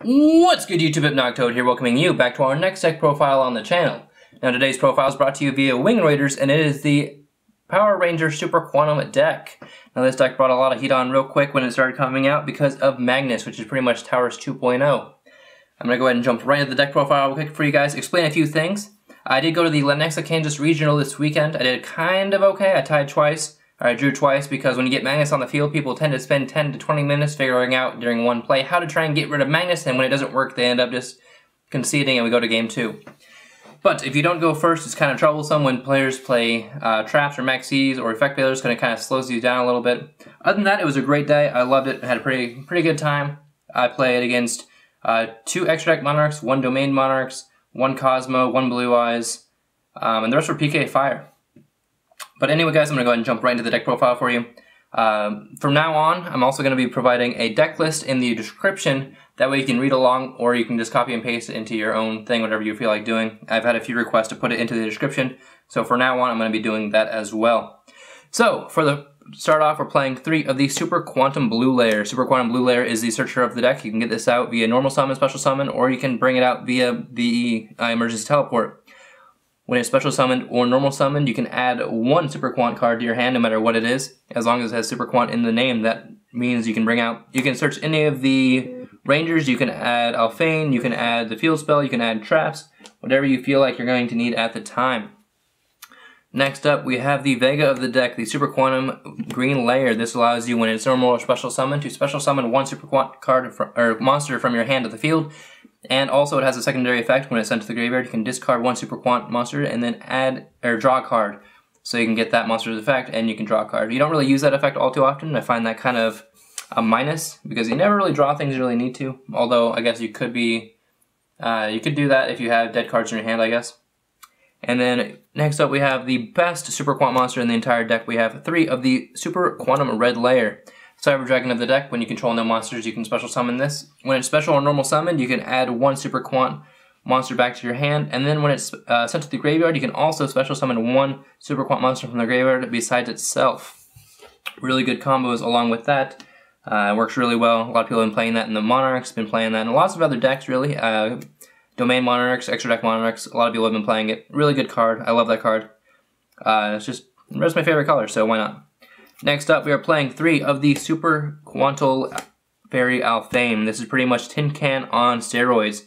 What's good, YouTube? Noctoad here, welcoming you back to our next deck profile on the channel. Now today's profile is brought to you via Wing Raiders, and it is the Power Ranger Super Quantum deck. Now this deck brought a lot of heat on real quick when it started coming out because of Magnus, which is pretty much Towers 2.0. I'm going to go ahead and jump right into the deck profile real quick for you guys, explain a few things. I did go to the Lenexa, Kansas Regional this weekend. I did kind of okay. I tied twice. I drew twice because when you get Magnus on the field, people tend to spend 10 to 20 minutes figuring out during one play how to try and get rid of Magnus, and when it doesn't work, they end up just conceding and we go to game 2. But if you don't go first, it's kind of troublesome when players play traps or Maxx or effect failures, kind of slows you down a little bit. Other than that, it was a great day. I loved it. I had a pretty good time. I played against 2 extra deck Monarchs, 1 Domain Monarchs, 1 Cosmo, 1 Blue Eyes, and the rest were PK Fire. But anyway, guys, I'm going to go ahead and jump right into the deck profile for you. From now on, I'm also going to be providing a deck list in the description. That way you can read along, or you can just copy and paste it into your own thing, whatever you feel like doing. I've had a few requests to put it into the description, so for now on, I'm going to be doing that as well. So, for the start off, we're playing 3 of the Super Quantum Blue Layer. Super Quantum Blue Layer is the searcher of the deck. You can get this out via normal summon, special summon, or you can bring it out via the emergency teleport. When it's special summoned or normal summoned, you can add 1 Super Quant card to your hand, no matter what it is. As long as it has Super Quant in the name, that means you can bring out, you can search any of the Rangers, you can add Alphan, you can add the field spell, you can add traps, whatever you feel like you're going to need at the time. Next up, we have the Vega of the deck, the Super Quantum Green Layer. This allows you, when it's normal or special summon, to special summon 1 Super Quant card or monster from your hand to the field. And also it has a secondary effect. When it's sent to the graveyard, you can discard 1 Super Quant monster and then add or draw a card. So you can get that monster's effect and you can draw a card. You don't really use that effect all too often. I find that kind of a minus because you never really draw things you really need to. Although I guess you could be, you could do that if you have dead cards in your hand, I guess. And then next up we have the best Super Quant monster in the entire deck. We have 3 of the Super Quantum Red Layer. Cyber Dragon of the deck. When you control no monsters, you can special summon this. When it's special or normal summoned, you can add 1 Super Quant monster back to your hand, and then when it's sent to the graveyard, you can also special summon 1 Super Quant monster from the graveyard besides itself. Really good combos along with that. It works really well. A lot of people have been playing that in the Monarchs, been playing that in lots of other decks, really. Domain Monarchs, Extra Deck Monarchs, a lot of people have been playing it. Really good card. I love that card. It's just my favorite color, so why not? Next up, we are playing 3 of the Super Quantal Fairy Alphan. This is pretty much Tin Can on steroids.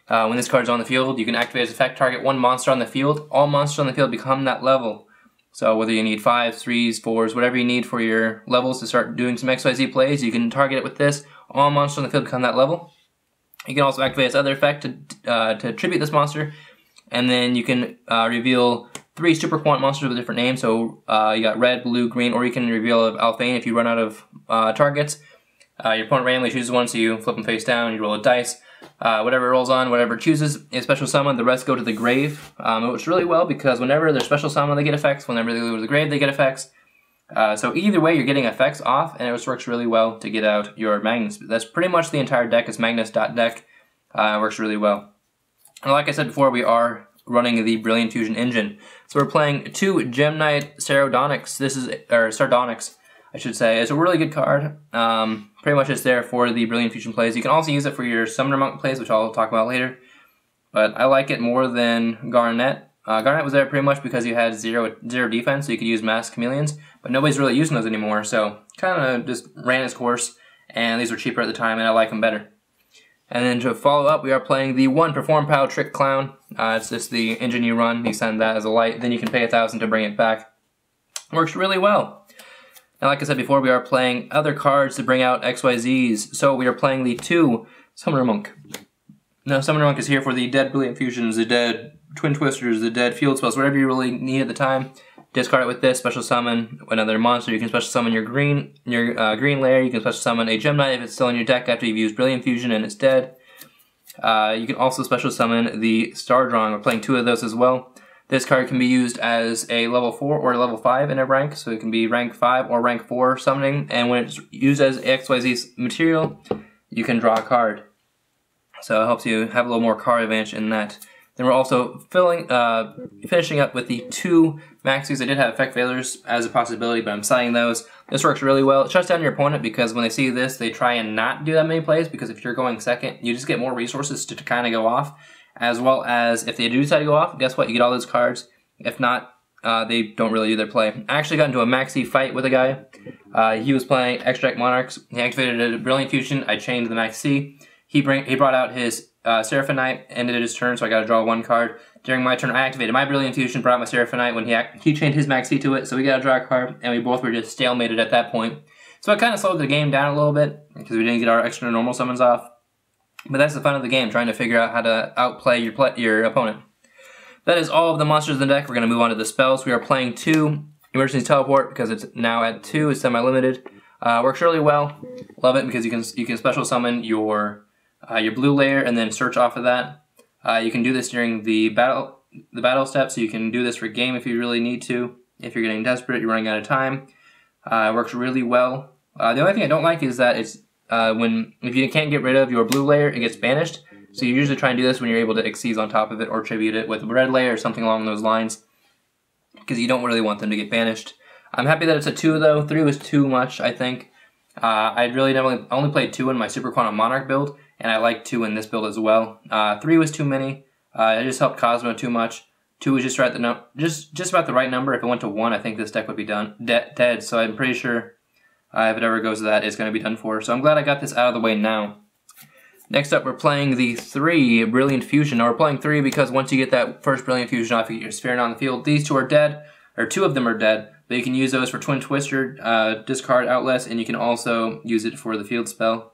When this card is on the field, you can activate its effect, target 1 monster on the field. All monsters on the field become that level. So whether you need 5s, 3s, 4s, whatever you need for your levels to start doing some XYZ plays, you can target it with this. All monsters on the field become that level. You can also activate its other effect to tribute this monster. And then you can reveal 3 Super Quant monsters with different names, so you got red, blue, green, or you can reveal Alphan if you run out of targets. Your opponent randomly chooses one, so you flip them face down, you roll a dice. Whatever it rolls on, whatever it chooses is special summon, the rest go to the grave. It works really well because whenever they're special summon, they get effects. Whenever they go to the grave, they get effects. So either way, you're getting effects off, and it just works really well to get out your Magnus. That's pretty much the entire deck. It's Magnus.deck. It works really well. And like I said before, we are running the Brilliant Fusion engine. So we're playing 2 Gem Knight Sardonyx. This is, or Sardonyx, I should say. It's a really good card. Pretty much it's there for the Brilliant Fusion plays. You can also use it for your Summoner Monk plays, which I'll talk about later. But I like it more than Garnet. Garnet was there pretty much because you had zero defense, so you could use Mass Chameleons. But nobody's really using those anymore, so kind of just ran its course. And these were cheaper at the time, and I like them better. And then to follow up, we are playing the 1 Perform Pow Trick Clown. It's just the engine you run, you send that as a light, then you can pay 1,000 to bring it back. Works really well. Now, like I said before, we are playing other cards to bring out XYZs. So we are playing the 2 Summoner Monk. Now, Summoner Monk is here for the dead Brilliant Fusions, the dead Twin Twisters, the dead Field Spells, whatever you really need at the time. Discard it with this, special summon another monster. You can special summon your green layer. You can special summon a Gem Knight if it's still in your deck after you've used Brilliant Fusion and it's dead. You can also special summon the Star Drawing. We're playing 2 of those as well. This card can be used as a level 4 or level 5 in a rank, so it can be rank 5 or rank 4 summoning, and when it's used as XYZ material, you can draw a card. So it helps you have a little more card advantage in that. Then we're also finishing up with the 2 Maxxes. I did have effect failures as a possibility, but I'm selling those. This works really well. It shuts down your opponent because when they see this, they try and not do that many plays, because if you're going second, you just get more resources to kind of go off, as well as if they do decide to go off, guess what? You get all those cards. If not, they don't really do their play. I actually got into a Maxi fight with a guy. He was playing Extract Monarchs. He activated a Brilliant Fusion. I chained the Maxi. He brought out his Seraphinite, ended his turn, so I got to draw 1 card. During my turn, I activated my Brilliant Fusion, brought my Seraphinite when he chained his Maxi to it, so we got to draw a card, and we both were just stalemated at that point. So it kind of slowed the game down a little bit, because we didn't get our extra normal summons off. But that's the fun of the game, trying to figure out how to outplay your opponent. That is all of the monsters in the deck. We're going to move on to the spells. We are playing 2 Emergency Teleport, because it's now at 2, it's semi-limited. Works really well. Love it, because you can special summon your blue layer and then search off of that. You can do this during the battle step, so you can do this for game if you really need to. If you're getting desperate, you're running out of time. It works really well. The only thing I don't like is that it's if you can't get rid of your blue layer, it gets banished. So you usually try and do this when you're able to Xyz on top of it or tribute it with a red layer or something along those lines, because you don't really want them to get banished. I'm happy that it's a 2 though. 3 was too much, I think. I only played 2 in my Super Quantum Monarch build, and I like 2 in this build as well. 3 was too many. It just helped Cosmo too much. 2 was just just about the right number. If it went to 1, I think this deck would be dead. So I'm pretty sure if it ever goes to that, it's going to be done for. So I'm glad I got this out of the way now. Next up, we're playing the 3 Brilliant Fusion. Now we're playing 3 because once you get that first Brilliant Fusion off, you get your Sphere on the field. These 2 are dead, or 2 of them are dead, but you can use those for Twin Twister, discard Outlast, and you can also use it for the field spell,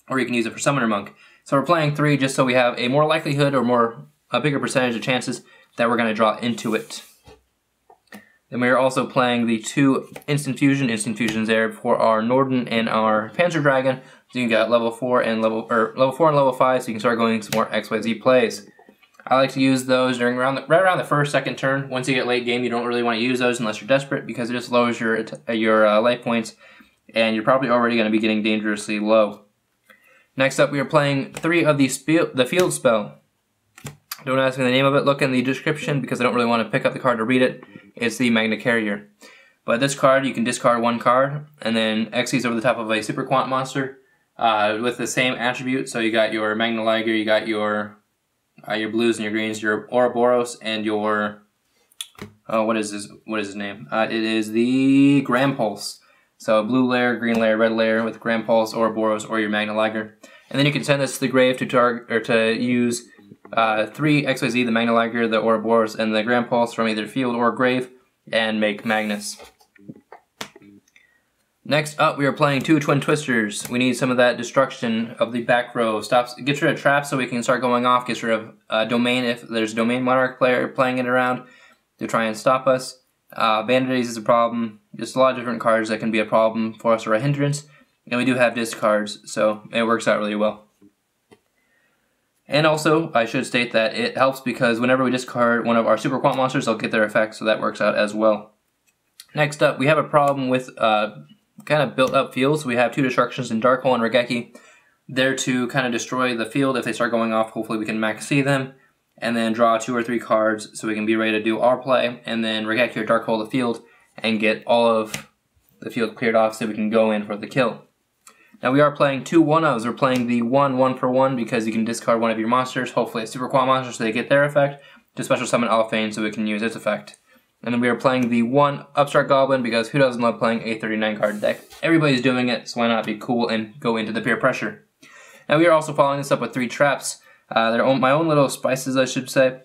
or you can use it for Summoner Monk. So we're playing 3 just so we have a more likelihood or a bigger percentage of chances that we're going to draw into it. Then we are also playing the 2 Instant Fusions there for our Norden and our Panzer Dragon. So you got level 4 and level 5, so you can start going some more XYZ plays. I like to use those right around the first, second turn. Once you get late game, you don't really want to use those unless you're desperate, because it just lowers your life points, and you're probably already going to be getting dangerously low. Next up, we are playing 3 of the field spell. Don't ask me the name of it. Look in the description, because I don't really want to pick up the card to read it. It's the Magnacarrier. But this card, you can discard 1 card, and then Xyz over the top of a Super Quant monster with the same attribute. So you got your Magnaslayer, you got your blues and your greens, your Ouroboros, and your what is his name? It is the Grampulse. So blue layer, green layer, red layer with Grampulse, Ouroboros, or your Magnaslayer. And then you can send this to the grave to use 3 XYZ, the Magnaslayer, the Ouroboros, and the Grampulse from either field or grave, and make Magnus. Next up, we are playing 2 Twin Twisters. We need some of that destruction of the back row. Gets rid of traps so we can start going off. Gets rid of domain if there's a domain monarch player playing it around to try and stop us. Band-Aids is a problem. Just a lot of different cards that can be a problem for us or a hindrance. And we do have discards, so it works out really well. And also, I should state that it helps because whenever we discard one of our Super Quant monsters, they'll get their effect, so that works out as well. Next up, we have a problem with kind of built up fields. We have 2 destructions in Dark Hole and Raigeki. They're to kind of destroy the field. If they start going off, hopefully we can Maxx them, and then draw 2 or 3 cards so we can be ready to do our play, and then Raigeki or Dark Hole the field and get all of the field cleared off so we can go in for the kill. Now we are playing 2 1-ofs. We're playing the 1 for 1 because you can discard one of your monsters, hopefully a Super Quant monster so they get their effect, to special summon Alphan so we can use its effect. And then we are playing the 1 Upstart Goblin because who doesn't love playing a 39 card deck? Everybody's doing it, so why not be cool and go into the peer pressure? Now we are also following this up with 3 traps. They're my own little spices, I should say.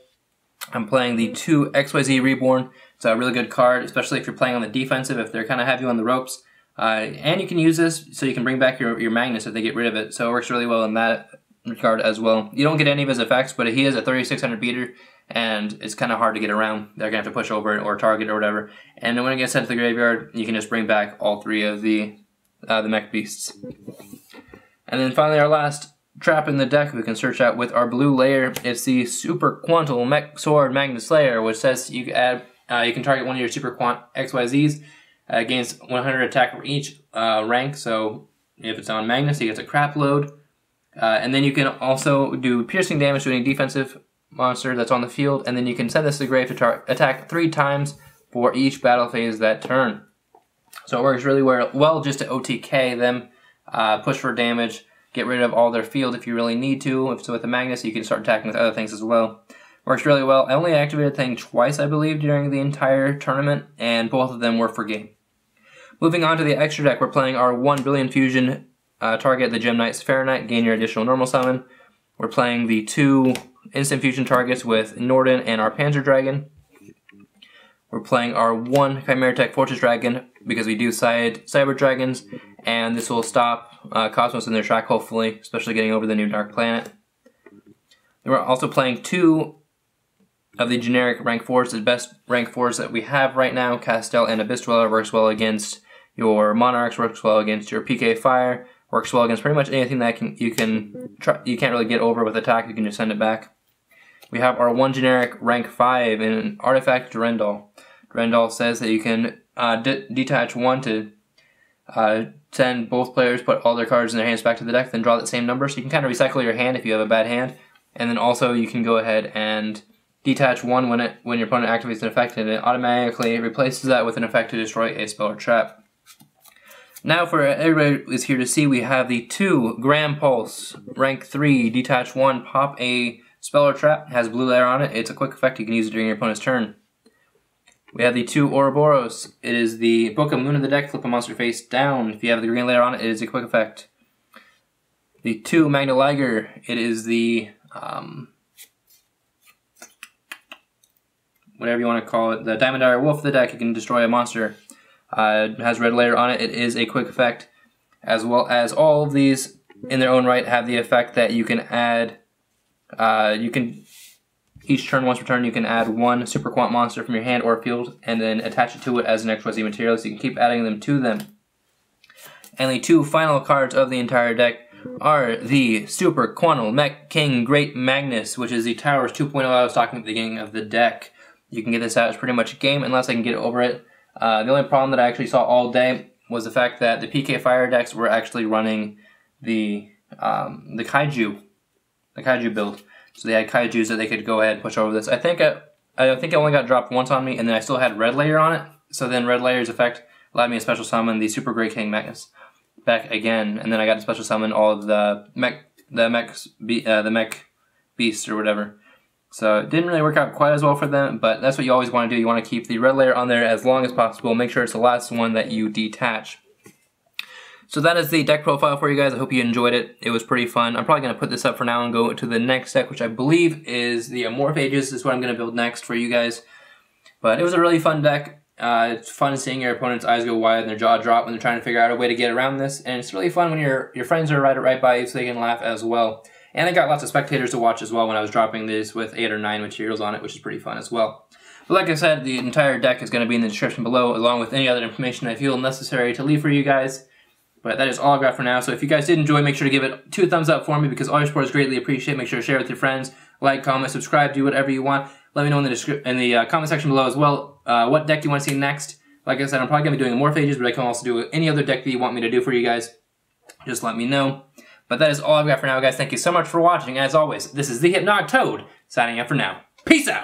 I'm playing the 2 XYZ Reborn. It's a really good card, especially if you're playing on the defensive, if they're kind of have you on the ropes. And you can use this so you can bring back your Magnus if they get rid of it. So it works really well in that regard as well. You don't get any of his effects, but he is a 3600 beater, and it's kind of hard to get around. They're going to have to push over it or target or whatever. And then when it gets sent to the graveyard, you can just bring back all 3 of the mech beasts. And then finally our last trap in the deck we can search out with our blue layer. It's the Super Quantal Mech Sword Magnaslayer, which says you can target one of your Super Quant XYZs against 100 attack for each rank. So if it's on Magnus, he gets a crap load. And then you can also do piercing damage to any defensive monster that's on the field, and then you can send this to the grave to attack 3 times for each battle phase that turn. So it works really well just to OTK them, push for damage, get rid of all their field if you really need to. So with the Magnus, you can start attacking with other things as well. Works really well. I only activated the thing twice, I believe, during the entire tournament, and both of them were for game. Moving on to the extra deck, we're playing our 1 billion fusion target, the Gem Knight Seraphinite, gain your additional normal summon. We're playing the 2 instant fusion targets with Norden and our Panzer Dragon. We're playing our 1 Chimeratech Fortress Dragon because we do Cyber Dragons, and this will stop Cosmos in their track, hopefully, especially getting over the new Dark Planet. And we're also playing 2 of the generic rank 4s, the best rank 4s that we have right now. Castel and Abyss Dweller works well against your Monarchs, works well against your PK Fire, works well against pretty much anything that you can't really get over with attack. You can just send it back. We have our 1 generic rank 5 in Artifact Durendal. Durendal says that you can detach 1 to send both players, put all their cards in their hands back to the deck, then draw that same number. So you can kind of recycle your hand if you have a bad hand. And then also you can go ahead and detach 1 when your opponent activates an effect, and it automatically replaces that with an effect to destroy a spell or trap. Now for everybody who's here to see, we have the 2 Grampulse, rank 3, detach 1, pop a spell or trap, has blue layer on it. It's a quick effect, you can use it during your opponent's turn. We have the 2 Ouroboros. It is the Book of Moon of the deck, flip a monster face down. If you have the green layer on it, it is a quick effect. The 2 Magnaslayer, it is the whatever you want to call it, the Diamond Dire Wolf of the deck. You can destroy a monster. It has red layer on it. It is a quick effect, as well as all of these in their own right have the effect that you can add. Each turn, once per turn, you can add 1 Super Quant monster from your hand or field, and then attach it to it as an XYZ material. So you can keep adding them to them. And the 2 final cards of the entire deck are the Super Quantal Mech King Great Magnus, which is the Towers 2.0 I was talking at the beginning of the deck. You can get this out as pretty much a game unless I can get over it. The only problem that I actually saw all day was the fact that the PK Fire decks were actually running the Kaiju build. So they had Kaijus that they could go ahead and push over this. I think it only got dropped once on me, and then I still had red layer on it. So then red layer's effect allowed me to special summon the Super Great King Magnus back again, and then I got to special summon all of the Mech Beasts or whatever. So it didn't really work out quite as well for them, but that's what you always want to do. You want to keep the red layer on there as long as possible. Make sure it's the last one that you detach. So that is the deck profile for you guys. I hope you enjoyed it. It was pretty fun. I'm probably going to put this up for now and go to the next deck, which I believe is the Morphages. This is what I'm going to build next for you guys. But it was a really fun deck. It's fun seeing your opponent's eyes go wide and their jaw drop when they're trying to figure out a way to get around this. And it's really fun when your friends are right by you so they can laugh as well. And I got lots of spectators to watch as well when I was dropping this with 8 or 9 materials on it, which is pretty fun as well. But like I said, the entire deck is going to be in the description below, along with any other information I feel necessary to leave for you guys. But that is all I've got for now. So if you guys did enjoy, make sure to give it 2 thumbs up for me, because all your support is greatly appreciated. Make sure to share with your friends, like, comment, subscribe, do whatever you want. Let me know in the comment section below as well what deck you want to see next. Like I said, I'm probably going to be doing Morphages, but I can also do any other deck that you want me to do for you guys. Just let me know. But that is all I've got for now, guys. Thank you so much for watching. As always, this is the Hypnotic Toad, signing out for now. Peace out!